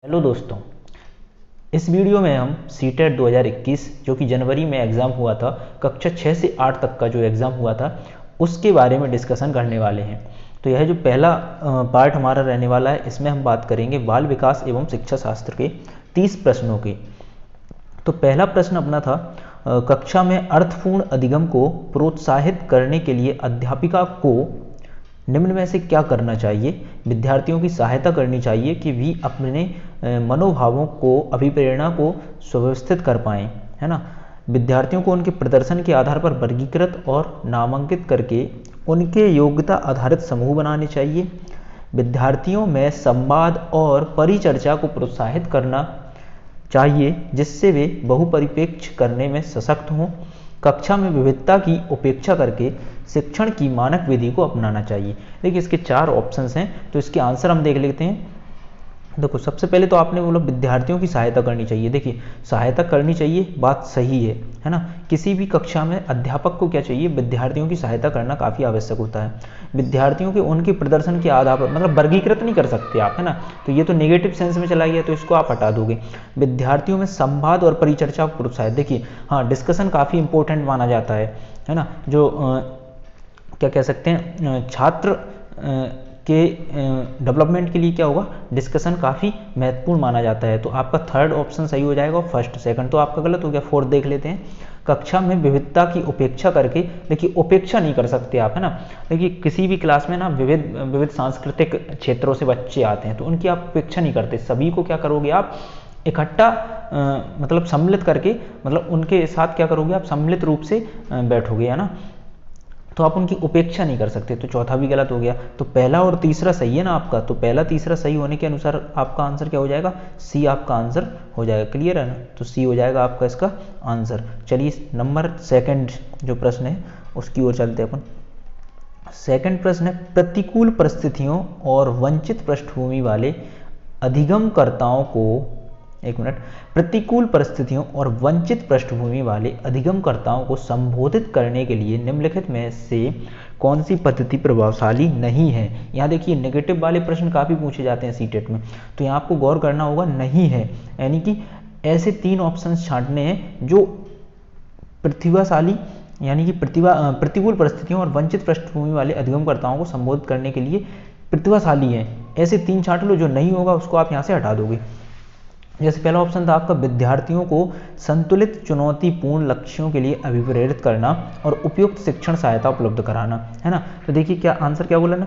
Hello दोस्तों, इस video में हम सीटेट 2021 जो कि जनवरी में एग्ज़ाम हुआ था, कक्षा 6 से 8 तक का जो एग्ज़ाम हुआ था उसके बारे में डिस्कशन करने वाले हैं। तो यह जो पहला पार्ट हमारा रहने वाला है, इसमें हम बात करेंगे बाल विकास एवं शिक्षा शास्त्र के 30 प्रश्नों की। तो पहला प्रश्न अपना था, कक्षा में अर्थपूर्ण अधिगम को प्रोत्साहित करने के लिए अध्यापिका को निम्न में से क्या करना चाहिए। विद्यार्थियों की सहायता करनी चाहिए कि वे अपने मनोभावों को, अभिप्रेरणा को सुव्यवस्थित कर पाएँ, है ना। विद्यार्थियों को उनके प्रदर्शन के आधार पर वर्गीकृत और नामांकित करके उनके योग्यता आधारित समूह बनाने चाहिए। विद्यार्थियों में संवाद और परिचर्चा को प्रोत्साहित करना चाहिए जिससे वे बहुपरिप्रेक्ष्य करने में सशक्त हों। कक्षा में विविधता की उपेक्षा करके शिक्षण की मानक विधि को अपनाना चाहिए। देखिए, इसके 4 ऑप्शंस हैं, तो इसके आंसर हम देख लेते हैं। देखो, सबसे पहले तो आपने बोला विद्यार्थियों की सहायता करनी चाहिए। देखिए, सहायता करनी चाहिए, बात सही है ना। किसी भी कक्षा में अध्यापक को क्या चाहिए, विद्यार्थियों की सहायता करना काफ़ी आवश्यक होता है। विद्यार्थियों के उनके प्रदर्शन के आधार पर, मतलब वर्गीकृत नहीं कर सकते आप, है ना। तो ये तो नेगेटिव सेंस में चला गया, तो इसको आप हटा दोगे। विद्यार्थियों में संवाद और परिचर्चा को प्रोत्साहित, देखिए हाँ, डिस्कशन काफ़ी इंपॉर्टेंट माना जाता है ना। जो क्या कह सकते हैं, छात्र के डेवलपमेंट के लिए क्या होगा, डिस्कशन काफ़ी महत्वपूर्ण माना जाता है। तो आपका थर्ड ऑप्शन सही हो जाएगा, फर्स्ट सेकंड तो आपका गलत हो गया। फोर्थ देख लेते हैं, कक्षा में विविधता की उपेक्षा करके, देखिए उपेक्षा नहीं कर सकते आप, है ना। देखिए, किसी भी क्लास में ना विविध सांस्कृतिक क्षेत्रों से बच्चे आते हैं, तो उनकी आप उपेक्षा नहीं करते। सभी को क्या करोगे आप, इकट्ठा मतलब सम्मिलित करके, मतलब उनके साथ क्या करोगे आप, सम्मिलित रूप से बैठोगे, है ना। तो आप उनकी उपेक्षा नहीं कर सकते, तो चौथा भी गलत हो गया। तो पहला और तीसरा सही है ना आपका, तो पहला तीसरा सही होने के अनुसार आपका आंसर क्या हो जाएगा, सी आपका आंसर हो जाएगा। क्लियर है ना, तो सी हो जाएगा आपका इसका आंसर। चलिए, नंबर सेकंड जो प्रश्न है उसकी ओर चलते हैं अपन। सेकंड प्रश्न है, प्रतिकूल परिस्थितियों और वंचित पृष्ठभूमि वाले अधिगमकर्ताओं को, एक मिनट, प्रतिकूल परिस्थितियों और वंचित पृष्ठभूमि वाले अधिगमकर्ताओं को संबोधित करने के लिए निम्नलिखित में से कौन सी पद्धति प्रभावशाली नहीं है। यहाँ देखिए, नेगेटिव वाले प्रश्न काफ़ी पूछे जाते हैं सीटेट में, तो यहाँ आपको गौर करना होगा, नहीं है, यानी कि ऐसे 3 ऑप्शन छांटने हैं जो प्रतिभाशाली, यानी कि प्रतिकूल परिस्थितियों और वंचित पृष्ठभूमि वाले अधिगमकर्ताओं को संबोधित करने के लिए प्रतिभाशाली हैं। ऐसे 3 छांट लो, जो नहीं होगा उसको आप यहाँ से हटा दोगे। जैसे पहला ऑप्शन था आपका, विद्यार्थियों को संतुलित चुनौतीपूर्ण लक्ष्यों के लिए अभिप्रेरित करना और उपयुक्त शिक्षण सहायता उपलब्ध कराना, है ना। तो देखिए, क्या आंसर क्या बोला ना,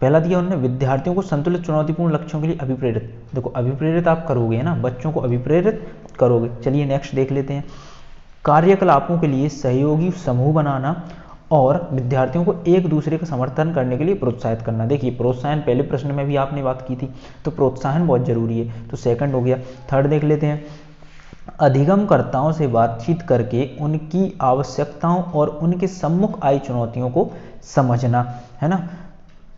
पहला दिया उन्होंने, विद्यार्थियों को संतुलित चुनौतीपूर्ण लक्ष्यों के लिए अभिप्रेरित। देखो, अभिप्रेरित आप करोगे ना, बच्चों को अभिप्रेरित करोगे। चलिए नेक्स्ट देख लेते हैं, कार्यकलापों के लिए सहयोगी समूह बनाना और विद्यार्थियों को एक दूसरे का समर्थन करने के लिए प्रोत्साहित करना। देखिए, प्रोत्साहन पहले प्रश्न में भी आपने बात की थी, तो प्रोत्साहन बहुत जरूरी है, तो सेकंड हो गया। थर्ड देख लेते हैं, अधिगमकर्ताओं से बातचीत करके उनकी आवश्यकताओं और उनके सम्मुख आई चुनौतियों को समझना, है ना।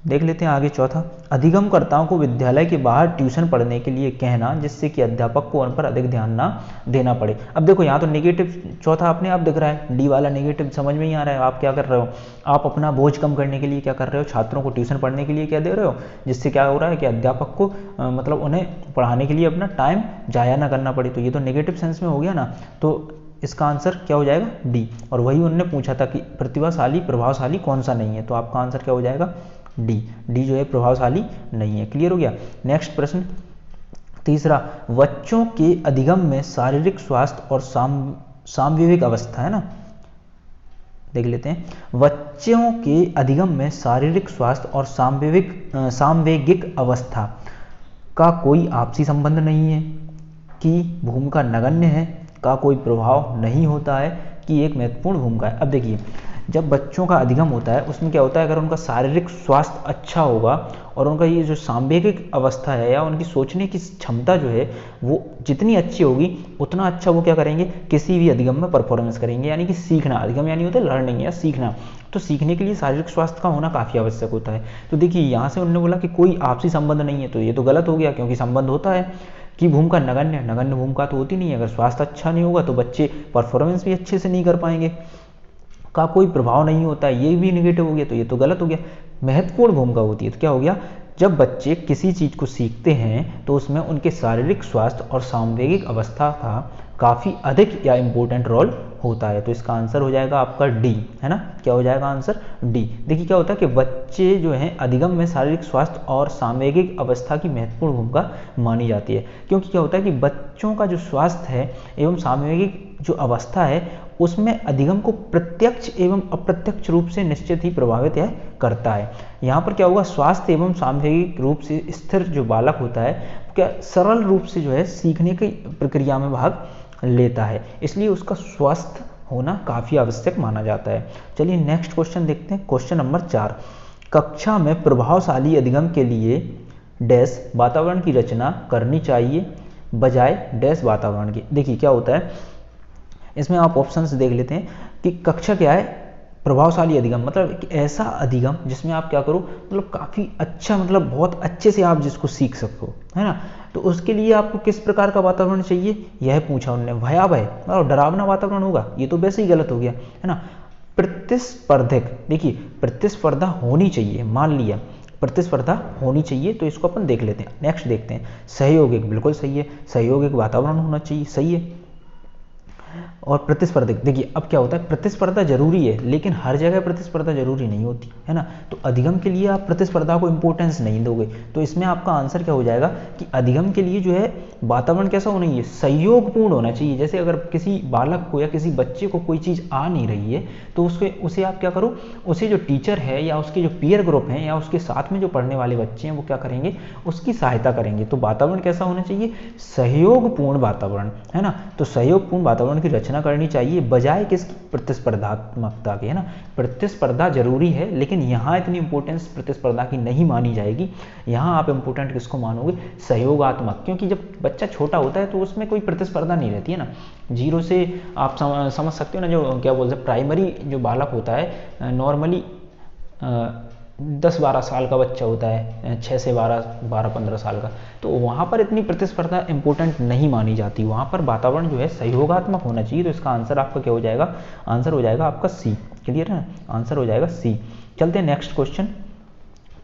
देख लेते हैं आगे चौथा, अधिगमकर्ताओं को विद्यालय के बाहर ट्यूशन पढ़ने के लिए कहना जिससे कि अध्यापक को उन पर अधिक ध्यान ना देना पड़े। अब देखो, यहाँ तो नेगेटिव चौथा अपने आप दिख रहा है, डी वाला नेगेटिव समझ में ही आ रहा है। आप क्या कर रहे हो, आप अपना बोझ कम करने के लिए क्या कर रहे हो, छात्रों को ट्यूशन पढ़ने के लिए क्या दे रहे हो, जिससे क्या हो रहा है कि अध्यापक को मतलब उन्हें पढ़ाने के लिए अपना टाइम जाया ना करना पड़े। तो ये तो नेगेटिव सेंस में हो गया ना, तो इसका आंसर क्या हो जाएगा, डी। और वही उन्होंने पूछा था कि प्रतिभाशाली प्रभावशाली कौन सा नहीं है, तो आपका आंसर क्या हो जाएगा, डी। डी जो है प्रभावशाली नहीं है। क्लियर हो गया। नेक्स्ट प्रश्न तीसरा, बच्चों के अधिगम में शारीरिक स्वास्थ्य और सामवेगिक अवस्था, है ना। देख लेते हैं, बच्चों के अधिगम में शारीरिक स्वास्थ्य और सामवेगिक अवस्था का कोई आपसी संबंध नहीं है, कि भूमिका नगण्य है, का कोई प्रभाव नहीं होता है, कि एक महत्वपूर्ण भूमिका है। अब देखिए, जब बच्चों का अधिगम होता है उसमें क्या होता है, अगर उनका शारीरिक स्वास्थ्य अच्छा होगा और उनका ये जो सामवेगिक अवस्था है या उनकी सोचने की क्षमता जो है वो जितनी अच्छी होगी उतना अच्छा वो क्या करेंगे, किसी भी अधिगम में परफॉर्मेंस करेंगे। यानी कि सीखना, अधिगम यानी होता है लर्निंग या सीखना, तो सीखने के लिए शारीरिक स्वास्थ्य का होना काफ़ी आवश्यक होता है। तो देखिए, यहाँ से उन्होंने बोला कि कोई आपसी संबंध नहीं है, तो ये तो गलत हो गया, क्योंकि संबंध होता है। कि भूमिका नगण्य भूमिका तो होती नहीं है, अगर स्वास्थ्य अच्छा नहीं होगा तो बच्चे परफॉर्मेंस भी अच्छे से नहीं कर पाएंगे। का कोई प्रभाव नहीं होता है, ये भी निगेटिव हो गया, तो ये तो गलत हो गया। महत्वपूर्ण भूमिका होती है, तो क्या हो गया, जब बच्चे किसी चीज़ को सीखते हैं तो उसमें उनके शारीरिक स्वास्थ्य और सामवेगिक अवस्था का काफ़ी अधिक या इम्पोर्टेंट रोल होता है। तो इसका आंसर हो जाएगा आपका डी, है ना। क्या हो जाएगा आंसर? डी। देखिए क्या होता है कि बच्चे जो हैं अधिगम में शारीरिक स्वास्थ्य और सामवेगिक अवस्था की महत्वपूर्ण भूमिका मानी जाती है, क्योंकि क्या होता है कि बच्चों का जो स्वास्थ्य है एवं सामवेगिक जो अवस्था है उसमें अधिगम को प्रत्यक्ष एवं अप्रत्यक्ष रूप से निश्चित ही प्रभावित यह करता है। यहाँ पर क्या होगा, स्वास्थ्य एवं सामवेगिक रूप से स्थिर जो बालक होता है क्या सरल रूप से जो है सीखने की प्रक्रिया में भाग लेता है, इसलिए उसका स्वस्थ होना काफ़ी आवश्यक माना जाता है। चलिए नेक्स्ट क्वेश्चन देखते हैं। क्वेश्चन नंबर 4, कक्षा में प्रभावशाली अधिगम के लिए डैश वातावरण की रचना करनी चाहिए बजाय डैश वातावरण की। देखिए क्या होता है, इसमें आप ऑप्शंस देख लेते हैं कि कक्षा क्या है, प्रभावशाली अधिगम मतलब एक ऐसा अधिगम जिसमें आप क्या करो, मतलब काफ़ी अच्छा, मतलब बहुत अच्छे से आप जिसको सीख सको, है ना। तो उसके लिए आपको किस प्रकार का वातावरण चाहिए, यह पूछा उन्होंने। भयावह मतलब डरावना वातावरण होगा, ये तो वैसे ही गलत हो गया, है ना। प्रतिस्पर्धक, देखिए प्रतिस्पर्धा होनी चाहिए, मान लिया प्रतिस्पर्धा होनी चाहिए, तो इसको अपन देख लेते हैं। नेक्स्ट देखते हैं, सहयोगिक, बिल्कुल सही है, सहयोगिक वातावरण होना चाहिए, सही है। और प्रतिस्पर्धक, देखिए अब क्या होता है, प्रतिस्पर्धा जरूरी है लेकिन हर जगह प्रतिस्पर्धा जरूरी नहीं होती, है ना। तो अधिगम के लिए आप प्रतिस्पर्धा को इंपॉर्टेंस नहीं दोगे, तो इसमें आपका आंसर क्या हो जाएगा कि अधिगम के लिए जो है वातावरण कैसा होना चाहिए, सहयोगपूर्ण होना चाहिए। जैसे अगर किसी बालक को या किसी बच्चे को कोई चीज़ आ नहीं रही है तो उसे आप क्या करो, उसे जो टीचर है या उसके जो पीयर ग्रुप हैं या उसके साथ में जो पढ़ने वाले बच्चे हैं वो क्या करेंगे, उसकी सहायता करेंगे। तो वातावरण कैसा होना चाहिए, सहयोगपूर्ण वातावरण, है ना। तो सहयोगपूर्ण वातावरण की रचना करनी चाहिए बजाय किसकी, प्रतिस्पर्धात्मकता के, है ना। प्रतिस्पर्धा जरूरी है लेकिन यहाँ इतनी इंपॉर्टेंस प्रतिस्पर्धा की नहीं मानी जाएगी, यहाँ आप इंपॉर्टेंट किसको मानोगे, सहयोगात्मक, क्योंकि जब बच्चा छोटा होता है तो उसमें कोई प्रतिस्पर्धा नहीं रहती है ना। जीरो से आप समझ सकते हो ना, जो क्या बोलते हैं प्राइमरी जो बालक होता है नॉर्मली 10-12 साल का बच्चा होता है, 6 से 12-15 साल का, तो वहाँ पर इतनी प्रतिस्पर्धा इंपॉर्टेंट नहीं मानी जाती, वहाँ पर वातावरण जो है सहयोगात्मक होना चाहिए। तो इसका आंसर आपका क्या हो जाएगा, आंसर हो जाएगा आपका सी। क्लियर है, आंसर हो जाएगा सी। चलते हैं नेक्स्ट क्वेश्चन,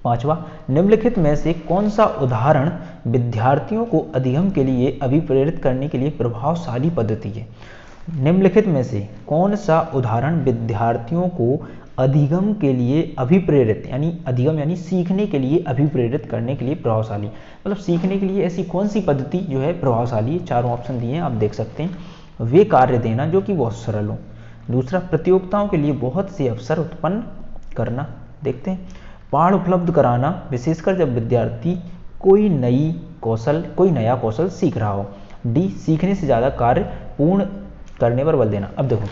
5वां, निम्नलिखित में से कौन सा उदाहरण विद्यार्थियों को अधिगम के लिए अभिप्रेरित करने के लिए प्रभावशाली पद्धति है। निम्नलिखित में से कौन सा उदाहरण विद्यार्थियों को अधिगम के लिए अभिप्रेरित, यानी अधिगम यानी सीखने के लिए अभिप्रेरित करने के लिए प्रभावशाली, मतलब सीखने के लिए ऐसी कौन सी पद्धति जो है प्रभावशाली है। चारों ऑप्शन दिए हैं, आप देख सकते हैं। वे कार्य देना जो कि बहुत सरल हो। दूसरा, प्रतियोगिताओं के लिए बहुत से अवसर उत्पन्न करना। देखते हैं, पाठ उपलब्ध कराना, विशेषकर जब विद्यार्थी कोई नया कौशल सीख रहा हो। डी, सीखने से ज़्यादा कार्य पूर्ण करने पर बल देना। अब देखो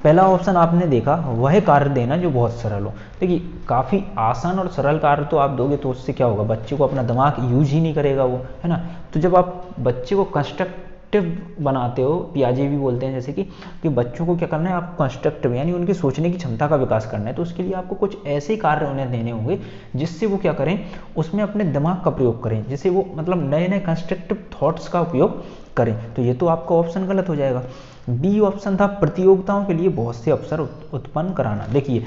पहला ऑप्शन आपने देखा, वह कार्य देना जो बहुत सरल हो। देखिए काफ़ी आसान और सरल कार्य तो आप दोगे तो उससे क्या होगा, बच्चे को अपना दिमाग यूज ही नहीं करेगा वो, है ना। तो जब आप बच्चे को कंस्ट्रक्टिव बनाते हो, पियाजे भी बोलते हैं जैसे कि बच्चों को क्या करना है, आपको कंस्ट्रक्टिव यानी उनकी सोचने की क्षमता का विकास करना है, तो उसके लिए आपको कुछ ऐसे कार्य उन्हें देने होंगे जिससे वो क्या करें, उसमें अपने दिमाग का प्रयोग करें, जिससे वो मतलब नए नए कंस्ट्रक्टिव थॉट्स का उपयोग करें। तो ये तो आपका ऑप्शन गलत हो जाएगा। बी ऑप्शन था, प्रतियोगिताओं के लिए बहुत से अवसर उत्पन्न कराना। देखिए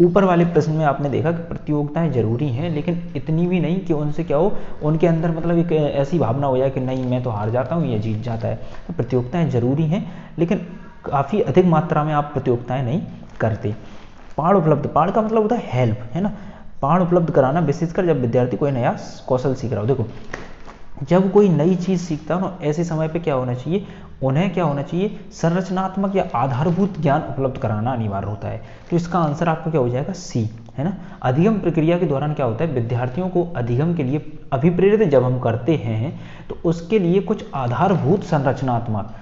ऊपर वाले प्रश्न में आपने देखा कि प्रतियोगिताएं जरूरी हैं लेकिन इतनी भी नहीं कि उनसे क्या हो, उनके अंदर मतलब एक ऐसी भावना हो जाए कि नहीं मैं तो हार जाता हूँ, ये जीत जाता है। तो प्रतियोगिताएं जरूरी हैं लेकिन काफ़ी अधिक मात्रा में आप प्रतियोगिताएं नहीं करते। पाठ उपलब्ध, पाठ का मतलब होता है हेल्प, है ना। पाठ उपलब्ध कराना, विशेषकर जब विद्यार्थी कोई नया कौशल सीख रहा हो। देखो जब कोई नई चीज़ सीखता हो ना, ऐसे समय पे क्या होना चाहिए, उन्हें क्या होना चाहिए, संरचनात्मक या आधारभूत ज्ञान उपलब्ध कराना अनिवार्य होता है। तो इसका आंसर आपका क्या हो जाएगा, सी, है ना। अधिगम प्रक्रिया के दौरान क्या होता है, विद्यार्थियों को अधिगम के लिए अभिप्रेरित जब हम करते हैं तो उसके लिए कुछ आधारभूत संरचनात्मक,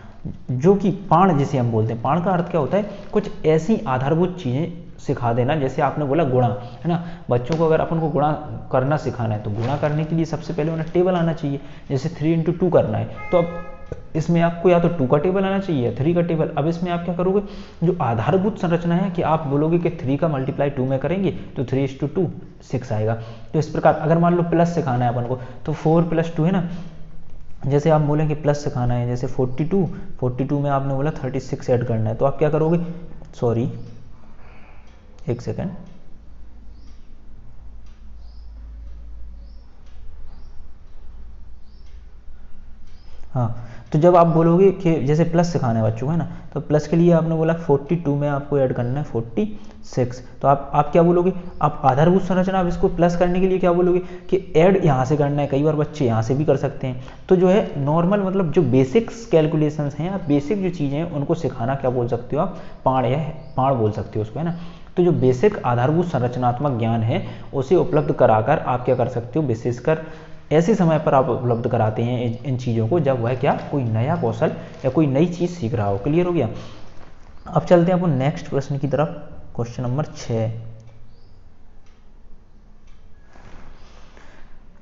जो कि पाण जिसे हम बोलते हैं, पाण का अर्थ क्या होता है, कुछ ऐसी आधारभूत चीज़ें सिखा देना। जैसे आपने बोला गुणा, है ना, बच्चों को अगर अपन को गुणा करना सिखाना है तो गुणा करने के लिए सबसे पहले उन्हें टेबल आना चाहिए। जैसे 3 × 2 करना है तो अब इसमें आपको या तो 2 का टेबल आना चाहिए या 3 का टेबल। अब इसमें आप क्या करोगे, जो आधारभूत संरचना है कि आप बोलोगे कि 3 का मल्टीप्लाई 2 में करेंगे तो 3:2 6 आएगा। तो इस प्रकार अगर मान लो प्लस सिखाना है अपन को तो 4 + 2, है ना। जैसे आप बोलेंगे प्लस सिखाना है, जैसे 42 में आपने बोला 36 ऐड करना है, तो आप क्या करोगे, सॉरी एक सेकेंड, हाँ, तो जब आप बोलोगे कि जैसे प्लस सिखाना है बच्चों को, है ना, तो प्लस के लिए आपने बोला 42 में आपको ऐड करना है 46, तो आप क्या बोलोगे, आप आधारभूत संरचना, आप इसको प्लस करने के लिए क्या बोलोगे कि ऐड यहाँ से करना है। कई बार बच्चे यहाँ से भी कर सकते हैं। तो जो है नॉर्मल मतलब जो बेसिक्स कैलकुलेशंस हैं, आप बेसिक जो चीज़ें हैं उनको सिखाना क्या बोल सकते हो आप, पाड़ या पाड़ बोल सकते हो उसको, है ना। तो जो बेसिक आधारभूत संरचनात्मक ज्ञान है उसे उपलब्ध कराकर आप क्या कर सकते हो, विशेषकर ऐसे समय पर आप उपलब्ध कराते हैं इन चीज़ों को जब वह क्या कोई नया कौशल या कोई नई चीज़ सीख रहा हो। क्लियर हो गया। अब चलते हैं अपन नेक्स्ट प्रश्न की तरफ, क्वेश्चन नंबर 6।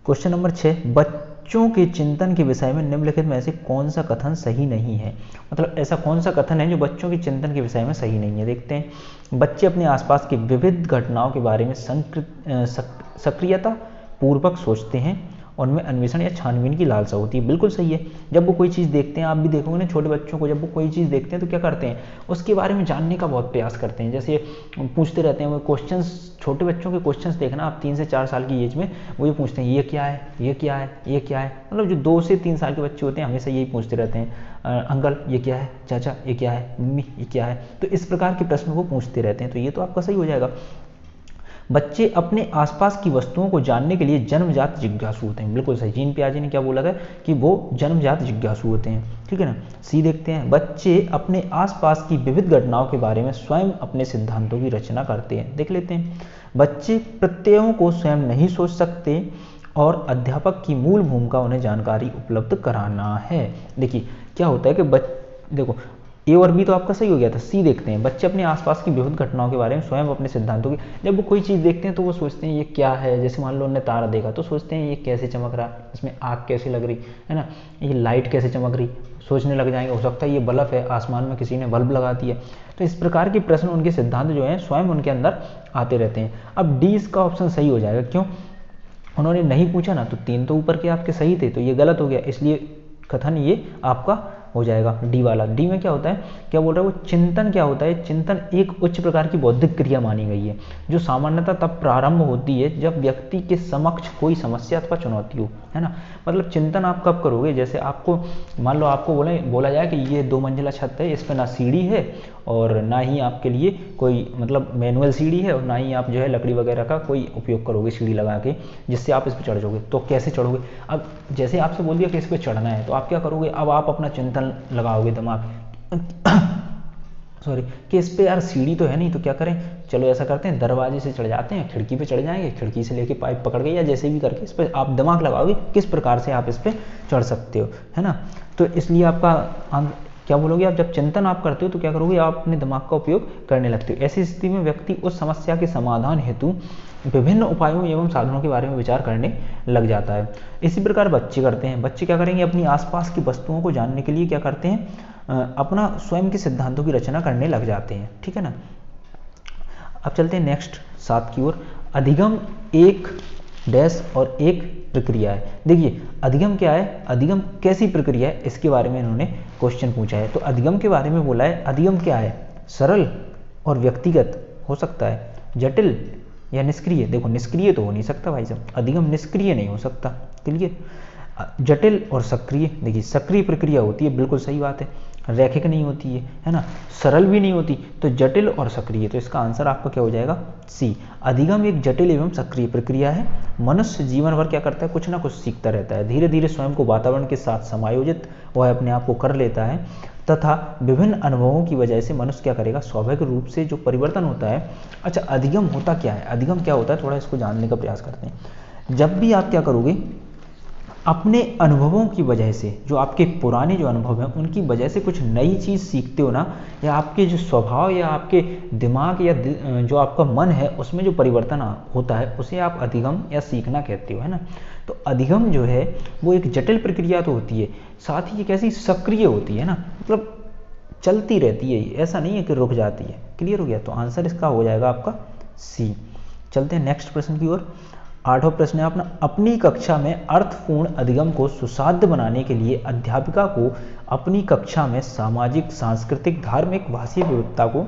क्वेश्चन नंबर 6, बच्चों के चिंतन के विषय में निम्नलिखित में से कौन सा कथन सही नहीं है। मतलब ऐसा कौन सा कथन है जो बच्चों के चिंतन के विषय में सही नहीं है। देखते हैं, बच्चे अपने आसपास की विविध घटनाओं के बारे में सक्रियता पूर्वक सोचते हैं, उनमें अन्वेषण या छानबीन की लालसा होती है। बिल्कुल सही है। जब वो कोई चीज़ देखते हैं, आप भी देखोगे ना छोटे बच्चों को, जब वो कोई चीज़ देखते हैं तो क्या करते हैं, उसके बारे में जानने का बहुत प्रयास करते हैं। जैसे पूछते रहते हैं वो क्वेश्चंस, छोटे बच्चों के क्वेश्चंस देखना आप 3 से 4 साल की एज में, वो ये पूछते हैं ये क्या है, ये क्या है, ये क्या है। मतलब जो 2 से 3 साल के बच्चे होते हैं हमेशा यही पूछते रहते हैं, अंकल ये क्या है, चाचा ये क्या है, मम्मी ये क्या है। तो इस प्रकार के प्रश्न वो पूछते रहते हैं। तो ये तो आपका सही हो जाएगा। बच्चे अपने आसपास की वस्तुओं को जानने के लिए जन्मजात जिज्ञासु होते हैं। बिल्कुल सही। जीन पियाजे ने क्या बोला था कि वो जन्मजात जिज्ञासु होते हैं। ठीक है ना। सी देखते हैं, बच्चे अपने आसपास की विविध घटनाओं के बारे में स्वयं अपने सिद्धांतों की रचना करते हैं। देख लेते हैं, बच्चे प्रत्ययों को स्वयं नहीं सोच सकते और अध्यापक की मूल भूमिका उन्हें जानकारी उपलब्ध कराना है। देखिए क्या होता है कि देखो ए और बी तो आपका सही हो गया था। सी देखते हैं, बच्चे अपने आसपास की विभिन्न घटनाओं के बारे में स्वयं अपने सिद्धांतों की, जब वो कोई चीज़ देखते हैं तो वो सोचते हैं ये क्या है। जैसे मान लो उन्होंने तारा देखा तो सोचते हैं ये कैसे चमक रहा, इसमें आग कैसे लग रही है ना, ये लाइट कैसे चमक रही, सोचने लग जाएंगे। हो सकता है ये बल्ब है, आसमान में किसी ने बल्ब लगा दिया। तो इस प्रकार के प्रश्न, उनके सिद्धांत जो हैं स्वयं उनके अंदर आते रहते हैं। अब डी इसका ऑप्शन सही हो जाएगा। क्यों, उन्होंने नहीं पूछा ना, तो 3 तो ऊपर के आपके सही थे, तो ये गलत हो गया, इसलिए कथन ये आपका हो जाएगा डी वाला। डी में क्या होता है, क्या बोल रहा है वो, चिंतन क्या होता है, चिंतन एक उच्च प्रकार की बौद्धिक क्रिया मानी गई है जो सामान्यतः तब प्रारंभ होती है जब व्यक्ति के समक्ष कोई समस्या अथवा चुनौती हो, है ना। मतलब चिंतन आप कब करोगे, जैसे आपको मान लो आपको बोला जाए कि ये 2 मंजिला छत है, इस पर ना सीढ़ी है और ना ही आपके लिए कोई मतलब मैनुअल सीढ़ी है और ना ही आप जो है लकड़ी वगैरह का कोई उपयोग करोगे सीढ़ी लगा के जिससे आप इस पर चढ़ जाओगे, तो कैसे चढ़ोगे। अब जैसे आपसे बोल दिया कि इस पर चढ़ना है तो आप क्या करोगे, अब आप अपना चिंतन लगाओगे दिमाग सॉरी कि इस पे यार सीढ़ी तो है नहीं, तो क्या करें, चलो ऐसा करते हैं दरवाजे से चढ़ जाते हैं, खिड़की पे चढ़ जाएंगे, खिड़की से लेके पाइप पकड़ के या जैसे भी करके इस पर आप दिमाग लगाओगे किस प्रकार से आप इस पर चढ़ सकते हो, है ना। तो इसलिए आपका क्या बोलोगे, आप जब चिंतन आप करते हो तो क्या करोगे, आप अपने दिमाग का उपयोग करने लगते हो। ऐसी स्थिति में व्यक्ति उस समस्या के समाधान हेतु विभिन्न उपायों एवं साधनों के बारे में विचार करने लग जाता है। इसी प्रकार बच्चे करते हैं। बच्चे क्या करेंगे, अपनी आसपास की वस्तुओं को जानने के लिए क्या करते हैं, अपना स्वयं के सिद्धांतों की रचना करने लग जाते हैं। ठीक है ना। अब चलते हैं नेक्स्ट 7 की ओर। अधिगम एक डैश और एक प्रक्रिया है। देखिए अधिगम क्या है, अधिगम कैसी प्रक्रिया है, इसके बारे में इन्होंने क्वेश्चन पूछा है। तो अधिगम के बारे में बोला है, अधिगम क्या है, सरल और व्यक्तिगत हो सकता है, जटिल या निष्क्रिय। देखो निष्क्रिय तो हो नहीं सकता भाई साहब, अधिगम निष्क्रिय नहीं हो सकता। क्लियर। जटिल और सक्रिय, देखिए सक्रिय प्रक्रिया होती है, बिल्कुल सही बात है, रैखिक नहीं होती है ना, सरल भी नहीं होती, तो जटिल और सक्रिय। तो इसका आंसर आपका क्या हो जाएगा, सी। अधिगम एक जटिल एवं सक्रिय प्रक्रिया है। मनुष्य जीवन भर क्या करता है, कुछ ना कुछ सीखता रहता है, धीरे धीरे स्वयं को वातावरण के साथ समायोजित वह अपने आप को कर लेता है तथा विभिन्न अनुभवों की वजह से मनुष्य क्या करेगा, स्वाभाविक रूप से जो परिवर्तन होता है। अच्छा अधिगम होता क्या है, अधिगम क्या होता है, थोड़ा इसको जानने का प्रयास करते हैं। जब भी आप क्या करोगे, अपने अनुभवों की वजह से, जो आपके पुराने जो अनुभव हैं उनकी वजह से कुछ नई चीज़ सीखते हो ना, या आपके जो स्वभाव या आपके दिमाग या जो आपका मन है उसमें जो परिवर्तन होता है उसे आप अधिगम या सीखना कहते हो, है ना। तो अधिगम जो है वो एक जटिल प्रक्रिया तो होती है, साथ ही ये कैसी सक्रिय होती है ना, मतलब चलती रहती है, ऐसा नहीं है कि रुक जाती है। क्लियर हो गया। तो आंसर इसका हो जाएगा आपका सी। चलते हैं नेक्स्ट प्रश्न की ओर। 8वां प्रश्न है अपना, अपनी कक्षा में अर्थपूर्ण अधिगम को सुसाध्य बनाने के लिए अध्यापिका को अपनी कक्षा में सामाजिक, सांस्कृतिक, धार्मिक, भाषीय विविधता को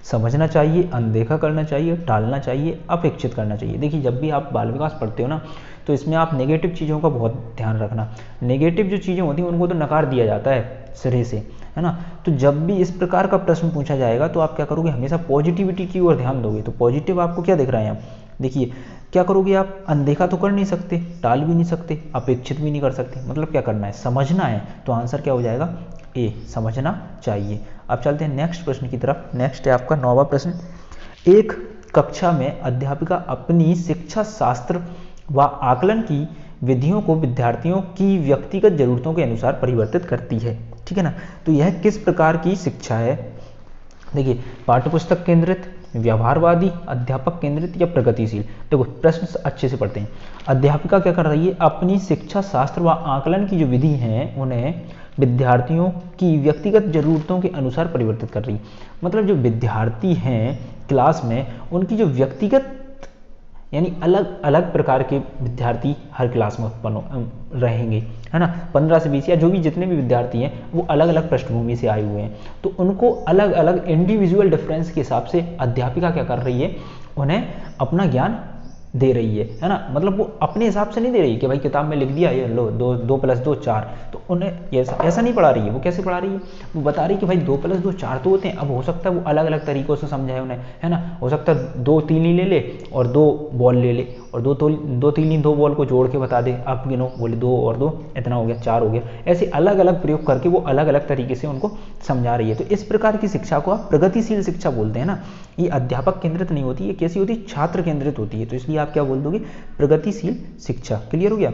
समझना चाहिए, अनदेखा करना चाहिए, टालना चाहिए, अपेक्षित करना चाहिए। देखिए जब भी आप बाल विकास पढ़ते हो ना, तो इसमें आप नेगेटिव चीज़ों का बहुत ध्यान रखना। नेगेटिव जो चीज़ें होती हैं उनको तो नकार दिया जाता है सिरे से, है ना। तो जब भी इस प्रकार का प्रश्न पूछा जाएगा तो आप क्या करोगे, हमेशा पॉजिटिविटी की ओर ध्यान दोगे। तो पॉजिटिव आपको क्या दिख रहा है यहाँ, देखिए क्या करोगे आप, अनदेखा तो कर नहीं सकते, टाल भी नहीं सकते, अपेक्षित भी नहीं कर सकते, मतलब क्या करना है, समझना है। तो आंसर क्या हो जाएगा, ए, समझना चाहिए। अब चलते हैं नेक्स्ट प्रश्न की तरफ। नेक्स्ट है आपका 9वां प्रश्न। एक कक्षा में अध्यापिका अपनी शिक्षा शास्त्र व आकलन की विधियों को विद्यार्थियों की व्यक्तिगत जरूरतों के अनुसार परिवर्तित करती है, ठीक है ना। तो यह किस प्रकार की शिक्षा है, देखिए पाठ्यपुस्तक केंद्रित, व्यवहारवादी, अध्यापक केंद्रित या प्रगतिशील। देखो प्रश्न अच्छे से पढ़ते हैं। अध्यापिका क्या कर रही है, अपनी शिक्षा शास्त्र व आकलन की जो विधि हैं उन्हें विद्यार्थियों की व्यक्तिगत जरूरतों के अनुसार परिवर्तित कर रही है। मतलब जो विद्यार्थी हैं क्लास में, उनकी जो व्यक्तिगत यानी अलग अलग प्रकार के विद्यार्थी हर क्लास में उत्पन्न रहेंगे, है ना। 15 से 20 या जो भी जितने भी विद्यार्थी हैं वो अलग अलग पृष्ठभूमि से आए हुए हैं, तो उनको अलग अलग इंडिविजुअल डिफरेंस के हिसाब से अध्यापिका क्या कर रही है, उन्हें अपना ज्ञान दे रही है ना। मतलब वो अपने हिसाब से नहीं दे रही है कि भाई किताब में लिख दिया ये लो 2 + 2 4, तो उन्हें ऐसा नहीं पढ़ा रही है। वो कैसे पढ़ा रही है, वो बता रही है कि भाई 2 + 2 4 तो होते हैं। अब हो सकता है वो अलग अलग तरीक़ों से समझाए उन्हें, है ना। हो सकता है 2 तीली ले ले और 2 बॉल ले ले, और 2 तीली 2 बॉल को जोड़ के बता दे, आप गिनो, बोले 2 और 2 इतना हो गया, 4 हो गया। ऐसे अलग अलग प्रयोग करके वो अलग अलग तरीके से उनको समझा रही है। तो इस प्रकार की शिक्षा को आप प्रगतिशील शिक्षा बोलते हैं ना। ये अध्यापक केंद्रित नहीं होती, ये कैसी होती है, छात्र केंद्रित होती है। तो इसलिए आप क्या बोल दोगे, प्रगतिशील शिक्षा। क्लियर हो गया।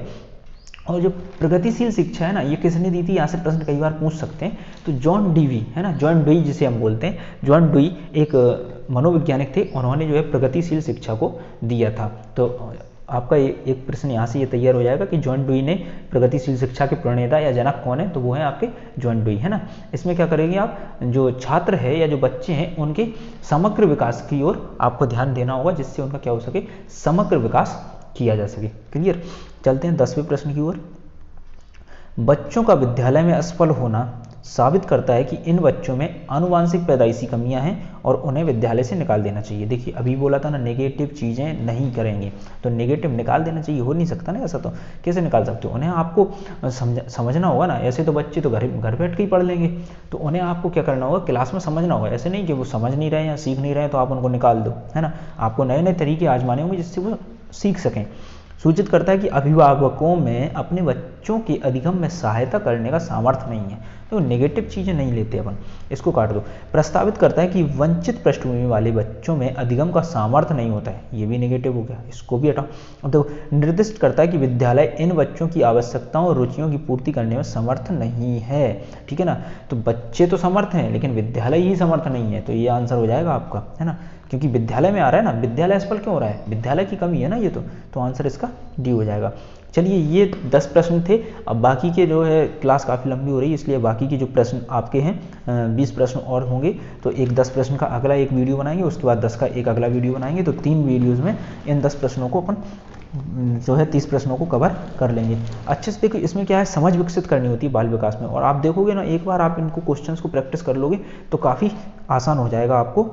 और जो प्रगतिशील शिक्षा है ना, ये किसने दी थी, यहाँ से प्रश्न कई बार पूछ सकते हैं। तो जॉन डीवी, है ना, जॉन डुई जिसे हम बोलते हैं, जॉन डुई एक मनोवैज्ञानिक थे, उन्होंने जो है प्रगतिशील शिक्षा को दिया था। तो आपका एक प्रश्न यहाँ से ये तैयार हो जाएगा कि जॉन डुई ने प्रगतिशील शिक्षा के प्रणेता या जनक कौन है, तो वो है आपके जॉन डुई, है ना। इसमें क्या करेंगे आप, जो छात्र है या जो बच्चे हैं उनके समग्र विकास की ओर आपको ध्यान देना होगा, जिससे उनका क्या हो सके, समग्र विकास किया जा सके। क्लियर। चलते हैं 10वें प्रश्न की ओर। बच्चों का विद्यालय में असफल होना साबित करता है कि इन बच्चों में आनुवांशिक पैदाइशी कमियां हैं और उन्हें विद्यालय से निकाल देना चाहिए। देखिए अभी बोला था ना, नेगेटिव चीज़ें नहीं करेंगे, तो नेगेटिव निकाल देना चाहिए, हो नहीं सकता ना ऐसा। तो कैसे निकाल सकते हो, उन्हें आपको समझना होगा ना। ऐसे तो बच्चे तो घर बैठ के ही पढ़ लेंगे, तो उन्हें आपको क्या करना होगा, क्लास में समझना होगा। ऐसे नहीं कि वो समझ नहीं रहे या सीख नहीं रहे तो आप उनको निकाल दो, है ना। आपको नए नए तरीके आजमाने होंगे जिससे वो सीख सकें। सूचित करता है कि अभिभावकों में अपने बच्चों के अधिगम में सहायता करने का सामर्थ्य नहीं है। तो नेगेटिव चीज़ें नहीं लेते अपन, इसको काट दो। प्रस्तावित करता है कि वंचित पृष्ठभूमि वाले बच्चों में अधिगम का सामर्थ्य नहीं होता है, ये भी नेगेटिव हो गया, इसको भी हटाओ। तो निर्दिष्ट करता है कि विद्यालय इन बच्चों की आवश्यकताओं और रुचियों की पूर्ति करने में समर्थ नहीं है, ठीक है ना। तो बच्चे तो समर्थ हैं लेकिन विद्यालय ही समर्थ नहीं है, तो ये आंसर हो जाएगा आपका, है ना। क्योंकि विद्यालय में आ रहा है ना, विद्यालय असफल क्यों हो रहा है, विद्यालय की कमी है ना ये तो आंसर इसका डी हो जाएगा। चलिए ये 10 प्रश्न थे। अब बाकी के जो है क्लास काफ़ी लंबी हो रही है, इसलिए बाकी के जो प्रश्न आपके हैं 20 प्रश्न और होंगे। तो एक 10 प्रश्न का अगला एक वीडियो बनाएंगे, उसके बाद 10 का एक अगला वीडियो बनाएंगे। तो 3 वीडियोज़ में इन 10 प्रश्नों को अपन जो है 30 प्रश्नों को कवर कर लेंगे। अच्छे से देखो, इसमें क्या है, समझ विकसित करनी होती है बाल विकास में। और आप देखोगे ना, एक बार आप इनको क्वेश्चंस को प्रैक्टिस कर लोगे तो काफ़ी आसान हो जाएगा आपको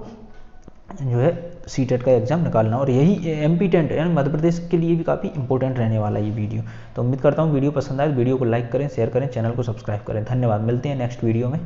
जो है सीटेट का एग्जाम निकालना। और यही MP10 यानी मध्य प्रदेश के लिए भी काफ़ी इंपॉर्टेंट रहने वाला है ये वीडियो। तो उम्मीद करता हूँ वीडियो पसंद आए, वीडियो को लाइक करें, शेयर करें, चैनल को सब्सक्राइब करें। धन्यवाद, मिलते हैं नेक्स्ट वीडियो में।